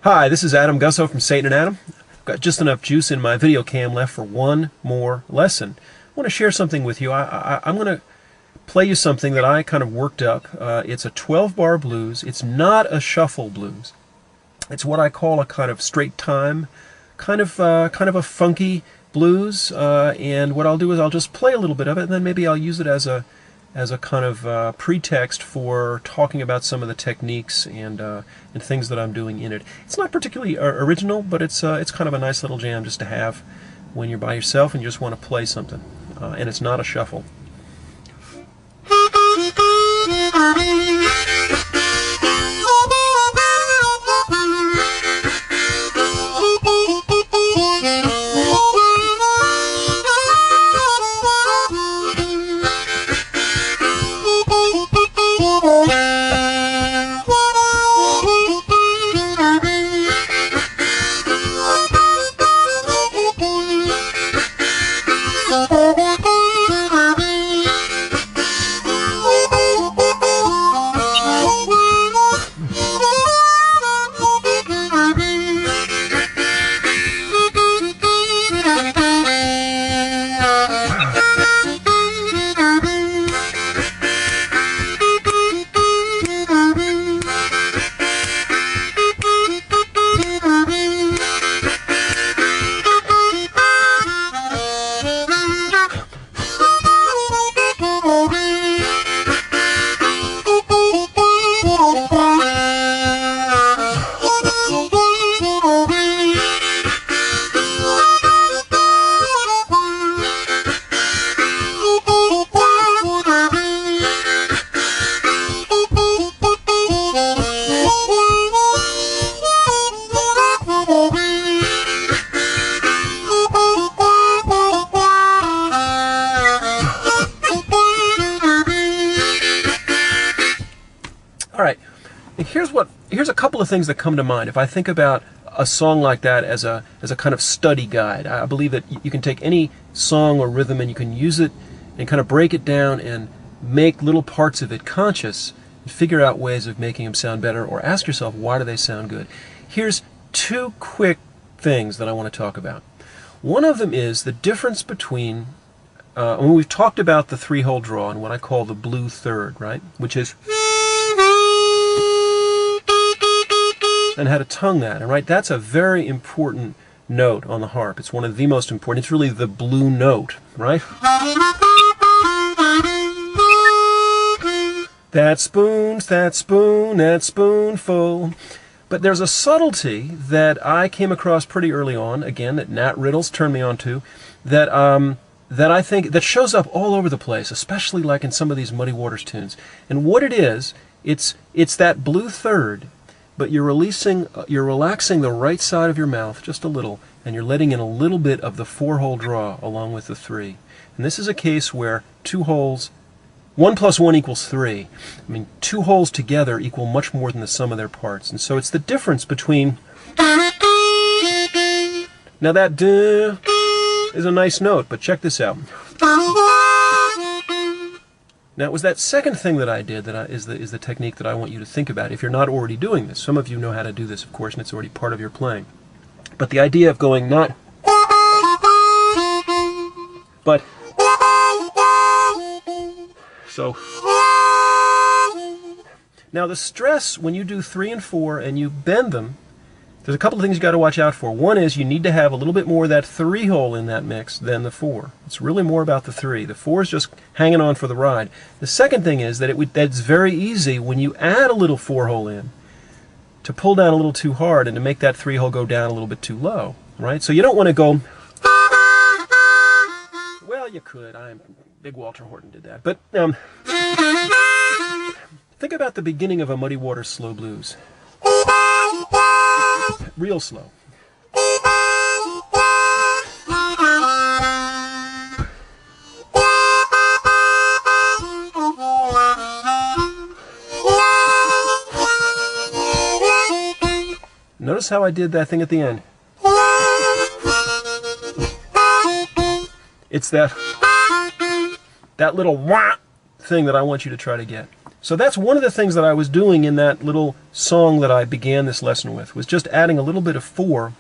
Hi, this is Adama Гассова from Satan and Adam. I've got just enough juice in my video cam left for one more lesson. I want to share something with you. I'm going to play you something that I kind of worked up. It's a 12-bar blues. It's not a shuffle blues. It's what I call a kind of straight time, kind of a funky blues. And what I'll do is I'll just play a little bit of it, and then maybe I'll use it as a kind of pretext for talking about some of the techniques and things that I'm doing in it. It's not particularly original, but it's kind of a nice little jam just to have when you're by yourself and you just want to play something. And it's not a shuffle. Alright, here's a couple of things that come to mind if I think about a song like that as a kind of study guide. I believe that you can take any song or rhythm and you can use it and kind of break it down and make little parts of it conscious and figure out ways of making them sound better, or ask yourself, why do they sound good? Here's two quick things that I want to talk about. One of them is the difference between, when we've talked about the three-hole draw and what I call the blue third, right? Which is, and how to tongue that, and right, that's a very important note on the harp. It's one of the most important. It's really the blue note, right? That spoon's that spoon, that spoonful. But there's a subtlety that I came across pretty early on, again, that Nat Riddles turned me on to, that I think that shows up all over the place, especially like in some of these Muddy Waters tunes. And what it is, it's that blue third, but you're relaxing the right side of your mouth just a little, and you're letting in a little bit of the four-hole draw along with the three. And this is a case where two holes, 1 + 1 = 3. I mean, two holes together equal much more than the sum of their parts. And so it's the difference between, now that duh is a nice note, but check this out. Now, it was that second thing that I did that is the technique that I want you to think about if you're not already doing this. Some of you know how to do this, of course, and it's already part of your playing. But the idea of going not, but, so. Now, the stress when you do 3 and 4 and you bend them, there's a couple of things you got to watch out for. One is you need to have a little bit more of that 3-hole in that mix than the 4. It's really more about the 3. The 4 is just hanging on for the ride. The second thing is that it's very easy when you add a little 4-hole in to pull down a little too hard and to make that 3-hole go down a little bit too low, right? So you don't want to go, well, you could. Big Walter Horton did that. But think about the beginning of a Muddy Waters slow blues. Real slow. Notice how I did that thing at the end. It's that little wah thing that I want you to try to get. So that's one of the things that I was doing in that little song that I began this lesson with, was just adding a little bit of 4.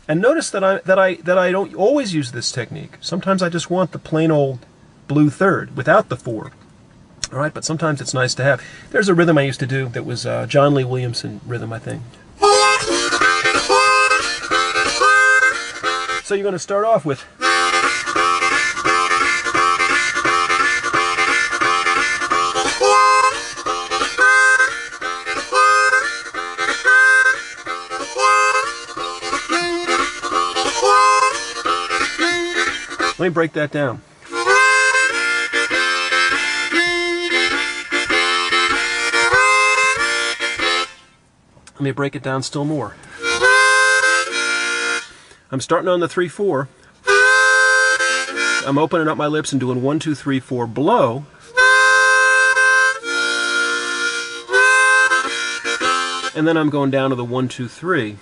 And notice that I don't always use this technique. Sometimes I just want the plain old blue third without the 4. All right, but sometimes it's nice to have. There's a rhythm I used to do that was John Lee Williamson rhythm, I think. So you're going to start off with. Let me break that down. Let me break it down still more. I'm starting on the 3/4. I'm opening up my lips and doing 1, 2, 3, 4 blow. And then I'm going down to the 1, 2, 3.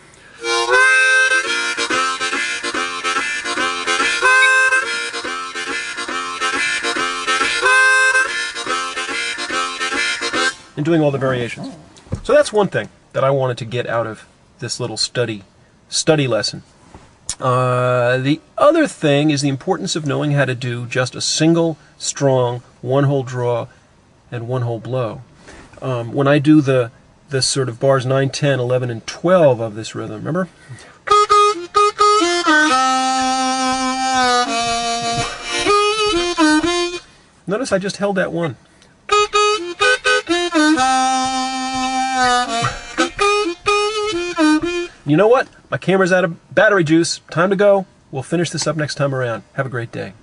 And doing all the variations. So that's one thing that I wanted to get out of this little study lesson. The other thing is the importance of knowing how to do just a single, strong, one-hole draw and one-hole blow. When I do the sort of bars 9, 10, 11, and 12 of this rhythm, remember? Notice I just held that one. You know what? My camera's out of battery juice. Time to go. We'll finish this up next time around. Have a great day.